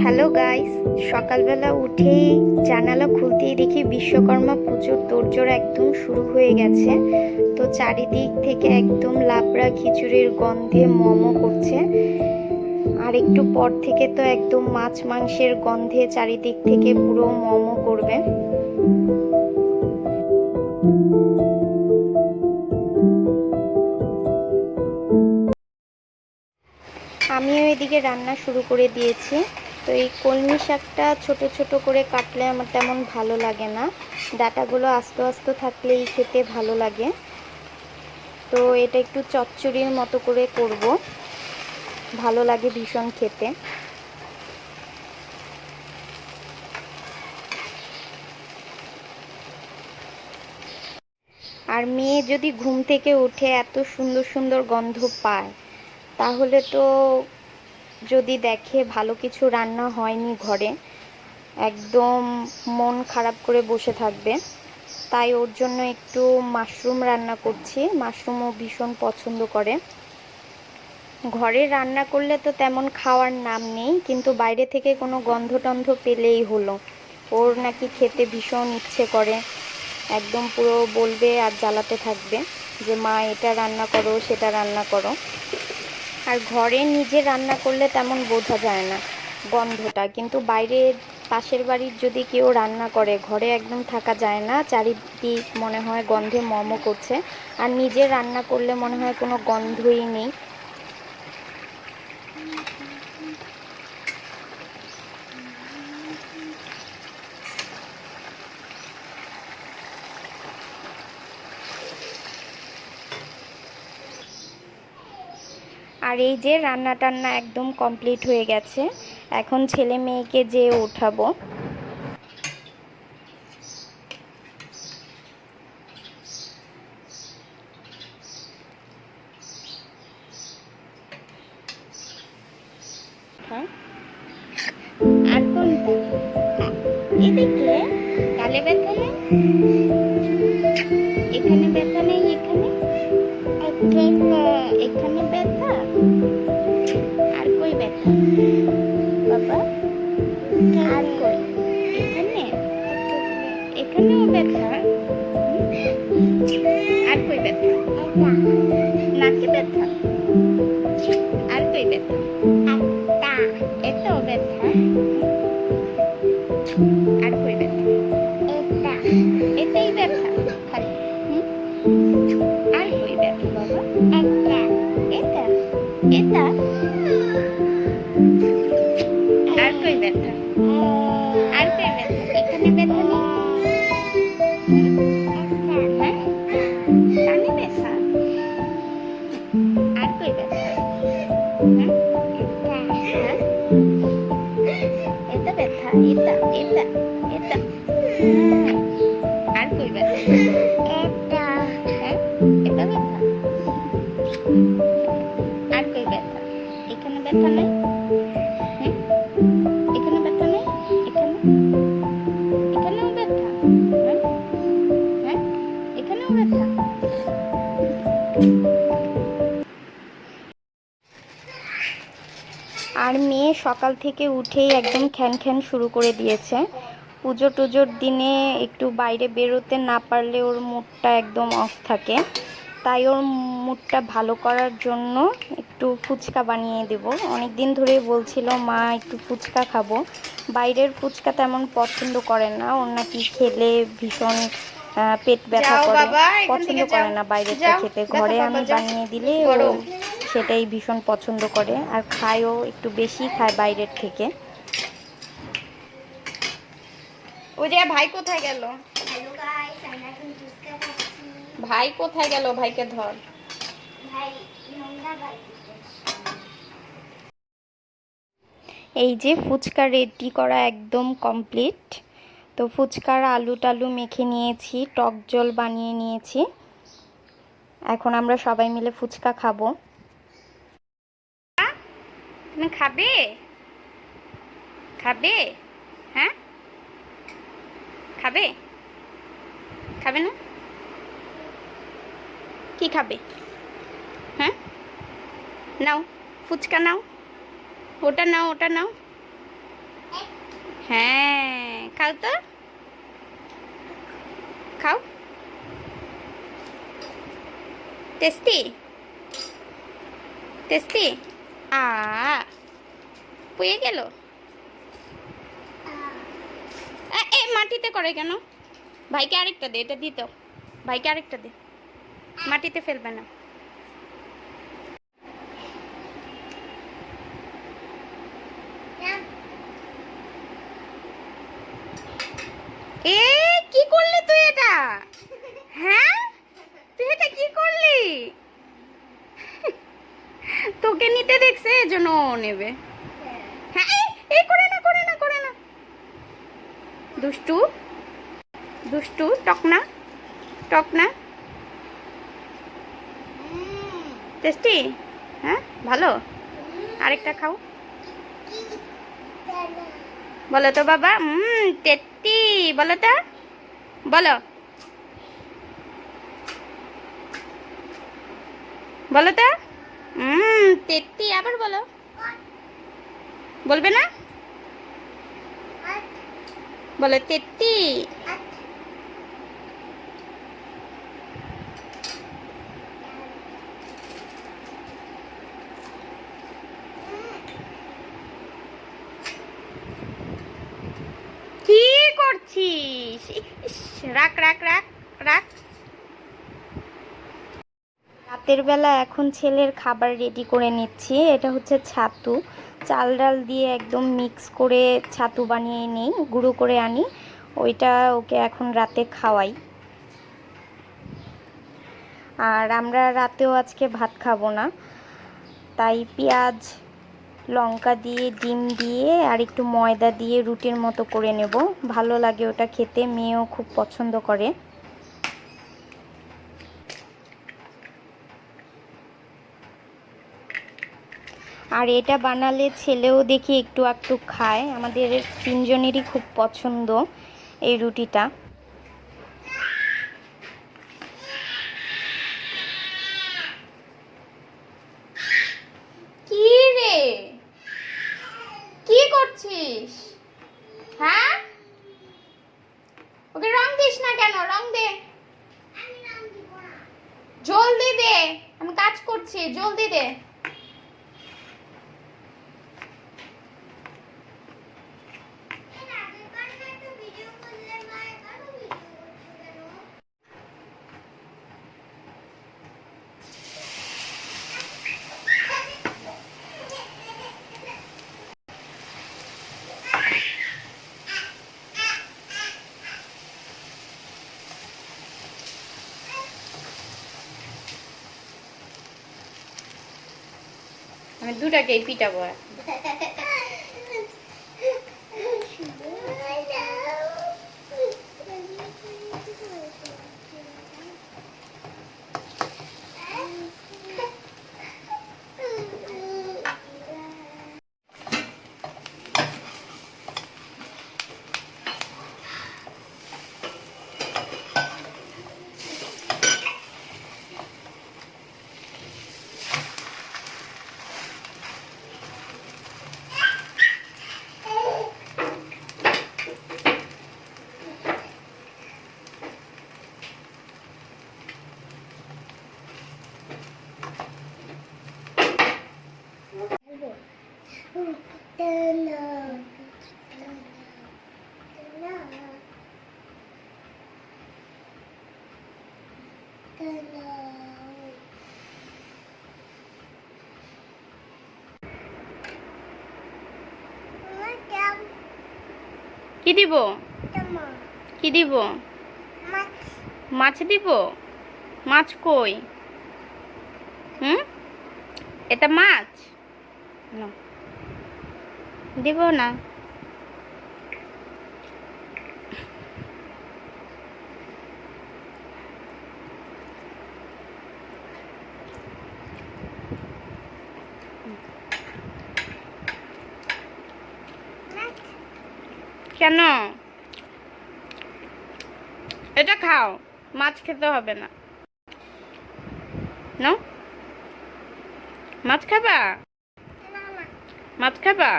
Hello guys, সকালবেলা উঠেই জানালা খুলতেই দেখি বিশ্বকর্মা পুজোর তোড়জোড় একদম শুরু হয়ে গেছে। তো চারিদিক থেকে একদম লাবড়া খিচুড়ির গন্ধে মমো করছে। আর একটু পর থেকে তো একদম মাছ মাংসের গন্ধে চারিদিক থেকে পুরো মমো করবে। আমিও এদিকে রান্না শুরু করে দিয়েছি। তো এই কলমি শাকটা ছোট ছোট করে কাটলে আমার তেমন ভালো লাগে না, ডাঁটাগুলো আস্তে আস্তে থাকলেই খেতে ভালো লাগে। তো এটা একটু চচ্চড়ির মতো করে করব, ভালো লাগে ভীষণ খেতে। আর মেয়ে যদি ঘুম থেকে উঠে এত সুন্দর সুন্দর গন্ধ পায়, তাহলে তো যদি দেখে ভালো কিছু রান্না হয়নি ঘরে, একদম মন খারাপ করে বসে থাকবে। তাই ওর জন্য একটু মাশরুম রান্না করছি। মাশরুমও ভীষণ পছন্দ করে। ঘরে রান্না করলে তো তেমন খাওয়ার নাম নেই, কিন্তু বাইরে থেকে কোনো গন্ধ টন্ধ পেলেই হলো, ওর নাকি খেতে ভীষণ ইচ্ছে করে। একদম পুরো বলবে আর জ্বালাতে থাকবে যে মা এটা রান্না করো, সেটা রান্না করো। আর ঘরে নিজে রান্না করলে তেমন বোঝা যায় না গন্ধটা, কিন্তু বাইরে পাশের বাড়ির যদি কেউ রান্না করে, ঘরে একদম থাকা যায় না, চারিদিক মনে হয় গন্ধে মমো করছে। আর নিজে রান্না করলে মনে হয় কোনো গন্ধই নেই। আর এই যে রান্না টান্না একদম কমপ্লিট হয়ে গেছে, এখন ছেলে মেয়েকে যেয়ে ওঠাবো। হ্যাঁ, আর কোনটা? এদিকে গালে ব্যথা নেই, এখানে ব্যথা নেই, এখানে এখানে ব্যথা। আর কই ব্যথা বাবা? আর কই? এখানে, এখানেও ব্যথা। আর কই ব্যথা? নাকে ব্যথা। আর কই ব্যথা? এটাও ব্যথা। আর কই ব্যথা? এটাই ব্যথা খালি। আর কই ব্যথা বাবা? এটা, এটা। আর কই ব্যথা? আর কই ব্যথা? এখানে ব্যথা নেই? হ্যাঁ, কানে ব্যথা। আর কই ব্যথা? হ্যাঁ, হ্যাঁ, এটা ব্যথা, এটা, এটা, এটা। আর কই ব্যথা? এটা। হ্যাঁ, এটা ব্যথা। আর কই ব্যথা? এখানে ব্যথা নাই? এখানে ব্যথা নেই? এখানে, এখানেও ব্যথা। হ্যাঁ, হ্যাঁ, এখানেও ব্যথা। আর মেয়ে সকাল থেকে উঠেই একদম খ্যান খ্যান শুরু করে দিয়েছে। পুজো টুজোর দিনে একটু বাইরে বেরোতে না পারলে ওর মুডটা একদম অফ থাকে। তাই ওর মুডটা ভালো করার জন্য একটু ফুচকা বানিয়ে দেব। অনেক দিন ধরেই বলছিল মা একটু ফুচকা খাবো। বাইরের ফুচকা তেমন পছন্দ করে না, ওর নাকি খেলে ভীষণ পেট ব্যথা করে, পছন্দ করে না বাইরেরটা খেতে। ঘরে আমি বানিয়ে দিলে ও সেটাই ভীষণ পছন্দ করে, আর খায়ও, একটু বেশি খায় বাইরের থেকে। ওই যে ভাই কোথায় গেল? ভাই কোথায় গেল? ভাইকে ধর। এই যে ফুচকা রেডি করা একদম কমপ্লিট। তো ফুচকার আলু টালু মেখে নিয়েছি, টক জল বানিয়ে নিয়েছি। এখন আমরা সবাই মিলে ফুচকা খাবো। তুমি খাবে? খাবে? হ্যাঁ, খাবে? খাবে না? কি খাবে? হ্যাঁ, নাও ফুচকা নাও, ওটা নাও, ওটা নাও। হ্যাঁ, খাও তো, খাও। Tasty tasty. আ পুয়ে গেল। এ মাটিতে করে কেন? ভাইকে আরেকটা দে, এটা দিত। ভাইকে আরেকটা দে, মাটিতে ফেলবে না। এ কি করলি তুই এটা? হ্যাঁ, তুই এটা কি করলি? তোকে নিতে দেখছে, এজন্য ও নেবে। হ্যাঁ, এই করে না, করে না, করে না। দুষ্টু দুষ্টু, টকনা টকনা। টেস্টি? হ্যাঁ, ভালো। আরেকটা খাও। বলো তো বাবা, টেস্টি বলো তো, বলো বলো তো, টেস্টি। আবার বলো, বলবে না? বলো টেস্টি। কি করছিস? ইস, রাখ রাখ রাখ রাখ। রাতের বেলা এখন ছেলের খাবার রেডি করে নিচ্ছি। এটা হচ্ছে ছাতু, চাল ডাল দিয়ে একদম মিক্স করে ছাতু বানিয়ে নিই, গুঁড়ো করে আনি, ওইটা ওকে এখন রাতে খাওয়াই। আর আমরা রাতেও আজকে ভাত খাবো না, তাই পেঁয়াজ লঙ্কা দিয়ে, ডিম দিয়ে আর একটু ময়দা দিয়ে রুটির মতো করে নেব। ভালো লাগে ওটা খেতে, মেয়েও খুব পছন্দ করে। আর এটা বানালে ছেলেও দেখি একটু একটু খায়। আমাদের তিনজনেরই খুব পছন্দ এই রুটিটা। কি রে, কি করছিস? হ্যাঁ, ওকে রং দিস না কেন? রং দে, জলদি দে, আমি কাজ করছি, জলদি দে। আমি দুটাকেই পিটাবো। কি দিব? কি দিব? মাছ দিব? মাছ কই? এটা মাছ না, দিব না। কেন? এটা খাও, মাছ খেতে হবে না। না, মাছ খাবা? মাছ খাবা?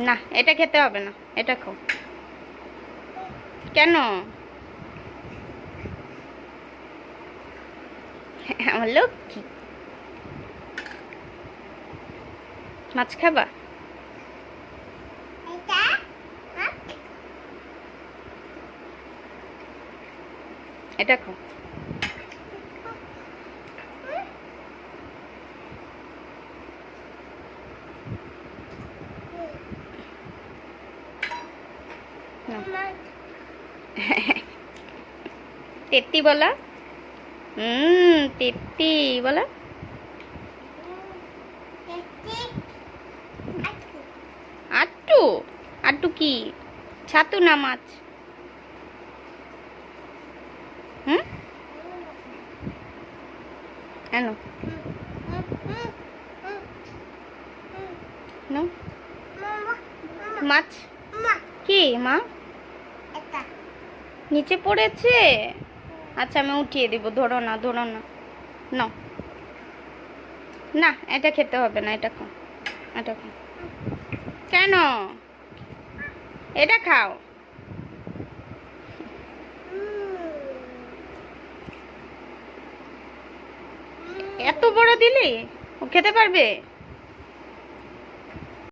না, এটা খেতে হবে না, এটা খাও। কেন? আমার লক্ষ্মী। মাছ খাবা? এটা খাও। তেত্তি বলা। তেত্তি বলা। আট্টু? আট্টু কি? ছাতু না মাছ? কেন? মাছ কি মা? নিচে পড়েছে? আচ্ছা, আমি উঠিয়ে দিব। ধরো না, ধরো না। নাও। না, এটা খেতে হবে না, এটা খাও। এটা খাও। কেন? এটা খাও। এত বড় দিলি ও খেতে পারবে?